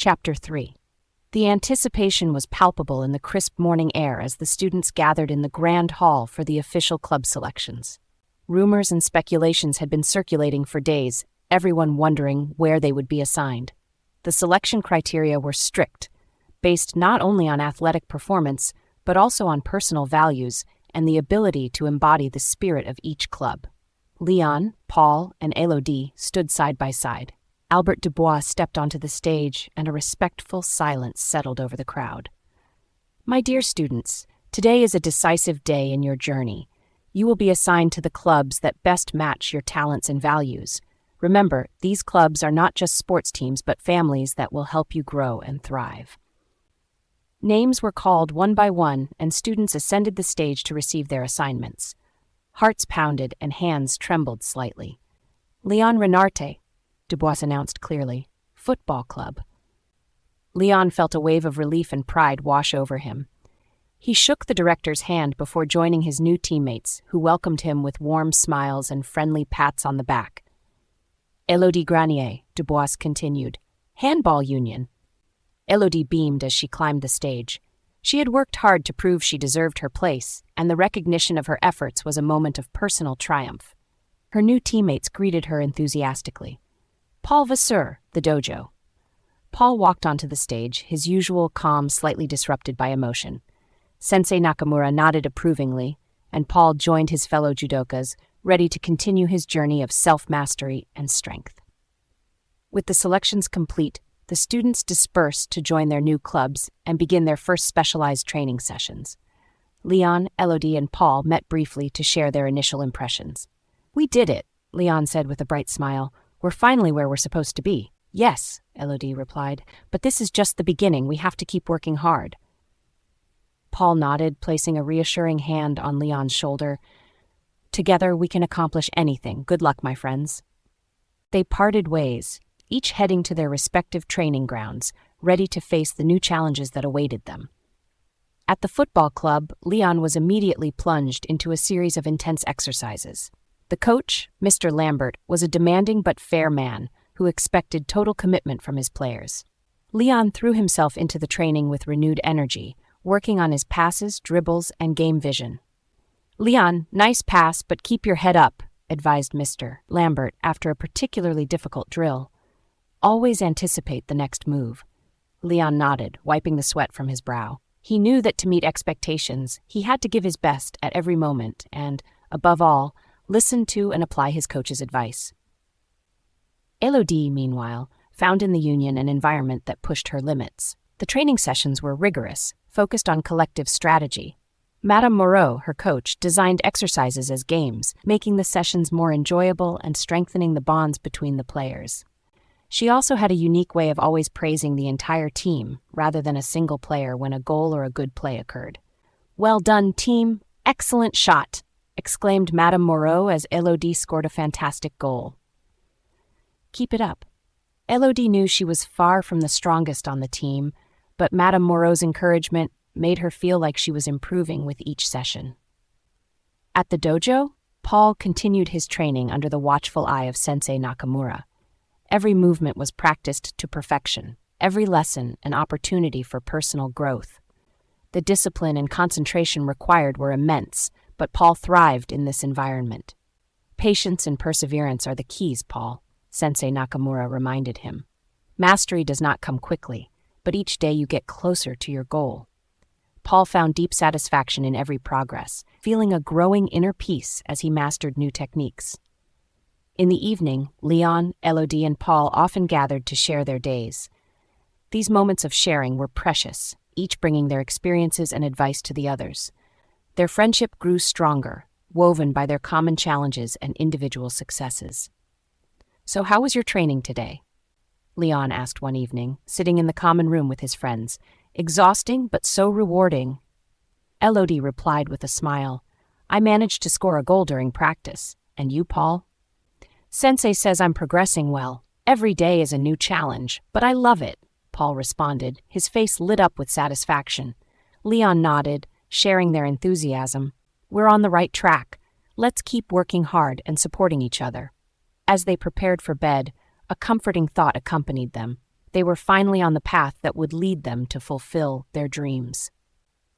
Chapter 3. The anticipation was palpable in the crisp morning air as the students gathered in the grand hall for the official club selections. Rumors and speculations had been circulating for days, everyone wondering where they would be assigned. The selection criteria were strict, based not only on athletic performance, but also on personal values and the ability to embody the spirit of each club. Léon, Paul, and Élodie stood side by side. Albert Dubois stepped onto the stage, and a respectful silence settled over the crowd. My dear students, today is a decisive day in your journey. You will be assigned to the clubs that best match your talents and values. Remember, these clubs are not just sports teams, but families that will help you grow and thrive. Names were called one by one, and students ascended the stage to receive their assignments. Hearts pounded and hands trembled slightly. Léon Renarte, Dubois announced clearly. Football club. Léon felt a wave of relief and pride wash over him. He shook the director's hand before joining his new teammates, who welcomed him with warm smiles and friendly pats on the back. Élodie Granier, Dubois continued. Handball Union. Élodie beamed as she climbed the stage. She had worked hard to prove she deserved her place, and the recognition of her efforts was a moment of personal triumph. Her new teammates greeted her enthusiastically. Paul the Dojo. Paul walked onto the stage, his usual calm slightly disrupted by emotion. Sensei Nakamura nodded approvingly, and Paul joined his fellow judokas, ready to continue his journey of self-mastery and strength. With the selections complete, the students dispersed to join their new clubs and begin their first specialized training sessions. Léon, Élodie, and Paul met briefly to share their initial impressions. We did it, Léon said with a bright smile. We're finally where we're supposed to be. Yes, Élodie replied, but this is just the beginning. We have to keep working hard. Paul nodded, placing a reassuring hand on Léon's shoulder. Together we can accomplish anything. Good luck, my friends. They parted ways, each heading to their respective training grounds, ready to face the new challenges that awaited them. At the football club, Léon was immediately plunged into a series of intense exercises. The coach, Mr. Lambert, was a demanding but fair man who expected total commitment from his players. Léon threw himself into the training with renewed energy, working on his passes, dribbles, and game vision. Léon, nice pass, but keep your head up, advised Mr. Lambert after a particularly difficult drill. Always anticipate the next move. Léon nodded, wiping the sweat from his brow. He knew that to meet expectations, he had to give his best at every moment and, above all, listen to and apply his coach's advice. Élodie, meanwhile, found in the union an environment that pushed her limits. The training sessions were rigorous, focused on collective strategy. Madame Moreau, her coach, designed exercises as games, making the sessions more enjoyable and strengthening the bonds between the players. She also had a unique way of always praising the entire team, rather than a single player when a goal or a good play occurred. Well done, team! Excellent shot! Exclaimed Madame Moreau as Élodie scored a fantastic goal. Keep it up. Élodie knew she was far from the strongest on the team, but Madame Moreau's encouragement made her feel like she was improving with each session. At the dojo, Paul continued his training under the watchful eye of Sensei Nakamura. Every movement was practiced to perfection, every lesson an opportunity for personal growth. The discipline and concentration required were immense, but Paul thrived in this environment. Patience and perseverance are the keys, Paul, Sensei Nakamura reminded him. Mastery does not come quickly, but each day you get closer to your goal. Paul found deep satisfaction in every progress, feeling a growing inner peace as he mastered new techniques. In the evening, Léon, Élodie, and Paul often gathered to share their days. These moments of sharing were precious, each bringing their experiences and advice to the others. Their friendship grew stronger, woven by their common challenges and individual successes. So how was your training today? Léon asked one evening, sitting in the common room with his friends. Exhausting, but so rewarding. Élodie replied with a smile. I managed to score a goal during practice. And you, Paul? Sensei says I'm progressing well. Every day is a new challenge, but I love it, Paul responded, his face lit up with satisfaction. Léon nodded, sharing their enthusiasm. We're on the right track. Let's keep working hard and supporting each other. As they prepared for bed, a comforting thought accompanied them. They were finally on the path that would lead them to fulfill their dreams.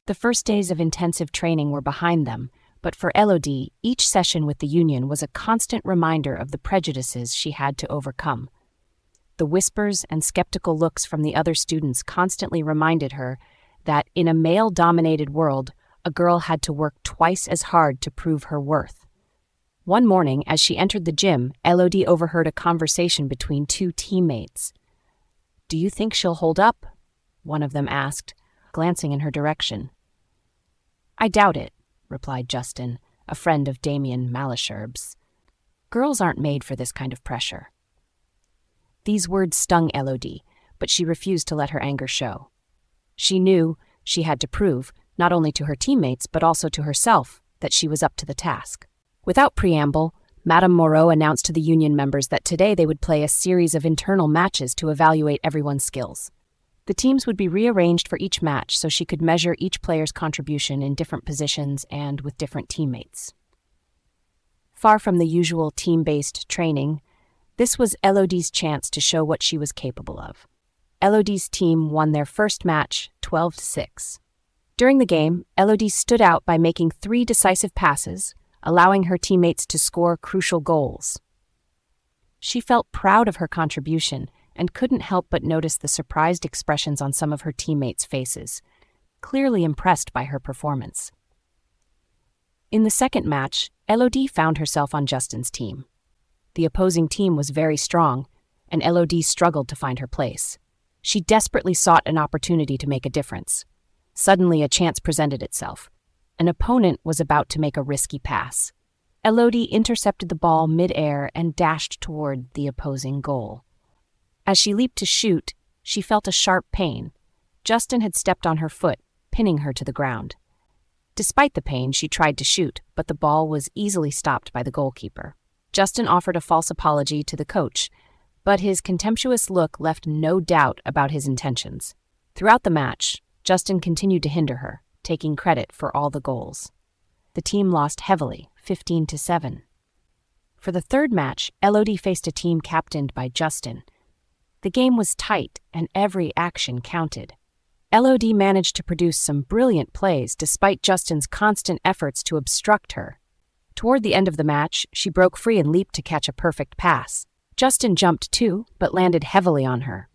The first days of intensive training were behind them, but for Élodie, each session with the Union was a constant reminder of the prejudices she had to overcome. The whispers and skeptical looks from the other students constantly reminded her that in a male-dominated world, a girl had to work twice as hard to prove her worth. One morning, as she entered the gym, Élodie overheard a conversation between two teammates. "Do you think she'll hold up?" one of them asked, glancing in her direction. "I doubt it," replied Justin, a friend of Damien Malesherbes. "Girls aren't made for this kind of pressure." These words stung Élodie, but she refused to let her anger show. She knew she had to prove, not only to her teammates but also to herself, that she was up to the task. Without preamble, Madame Moreau announced to the Union members that today they would play a series of internal matches to evaluate everyone's skills. The teams would be rearranged for each match so she could measure each player's contribution in different positions and with different teammates. Far from the usual team-based training, this was Élodie's chance to show what she was capable of. Élodie's team won their first match 12-6. During the game, Élodie stood out by making 3 decisive passes, allowing her teammates to score crucial goals. She felt proud of her contribution and couldn't help but notice the surprised expressions on some of her teammates' faces, clearly impressed by her performance. In the second match, Élodie found herself on Justin's team. The opposing team was very strong, and Élodie struggled to find her place. She desperately sought an opportunity to make a difference. Suddenly, a chance presented itself. An opponent was about to make a risky pass. Élodie intercepted the ball mid-air and dashed toward the opposing goal. As she leaped to shoot, she felt a sharp pain. Justin had stepped on her foot, pinning her to the ground. Despite the pain, she tried to shoot, but the ball was easily stopped by the goalkeeper. Justin offered a false apology to the coach, but his contemptuous look left no doubt about his intentions. Throughout the match, Justin continued to hinder her, taking credit for all the goals. The team lost heavily, 15-7. For the third match, Élodie faced a team captained by Justin. The game was tight, and every action counted. Élodie managed to produce some brilliant plays despite Justin's constant efforts to obstruct her. Toward the end of the match, she broke free and leaped to catch a perfect pass. Justin jumped too, but landed heavily on her.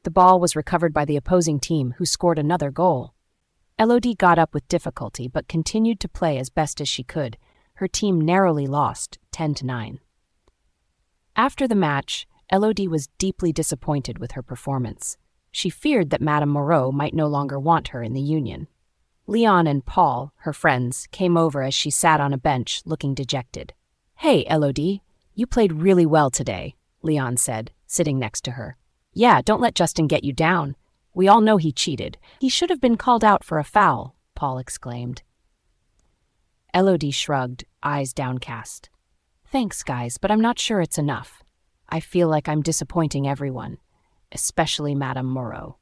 The ball was recovered by the opposing team, who scored another goal. Élodie got up with difficulty but continued to play as best as she could. Her team narrowly lost, 10-9. After the match, Élodie was deeply disappointed with her performance. She feared that Madame Moreau might no longer want her in the Union. Léon and Paul, her friends, came over as she sat on a bench, looking dejected. "Hey, Élodie, you played really well today," Léon said, sitting next to her. "Yeah, don't let Justin get you down. We all know he cheated. He should have been called out for a foul," Paul exclaimed. Élodie shrugged, eyes downcast. "Thanks, guys, but I'm not sure it's enough. I feel like I'm disappointing everyone, especially Madame Moreau."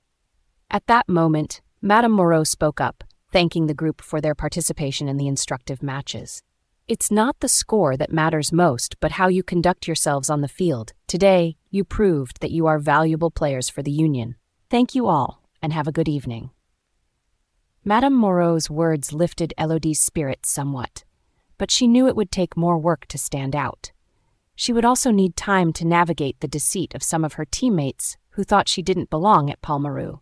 At that moment, Madame Moreau spoke up, thanking the group for their participation in the instructive matches. "It's not the score that matters most, but how you conduct yourselves on the field. Today, you proved that you are valuable players for the Union. Thank you all, and have a good evening." Madame Moreau's words lifted Élodie's spirits somewhat, but she knew it would take more work to stand out. She would also need time to navigate the deceit of some of her teammates who thought she didn't belong at Palmaroux.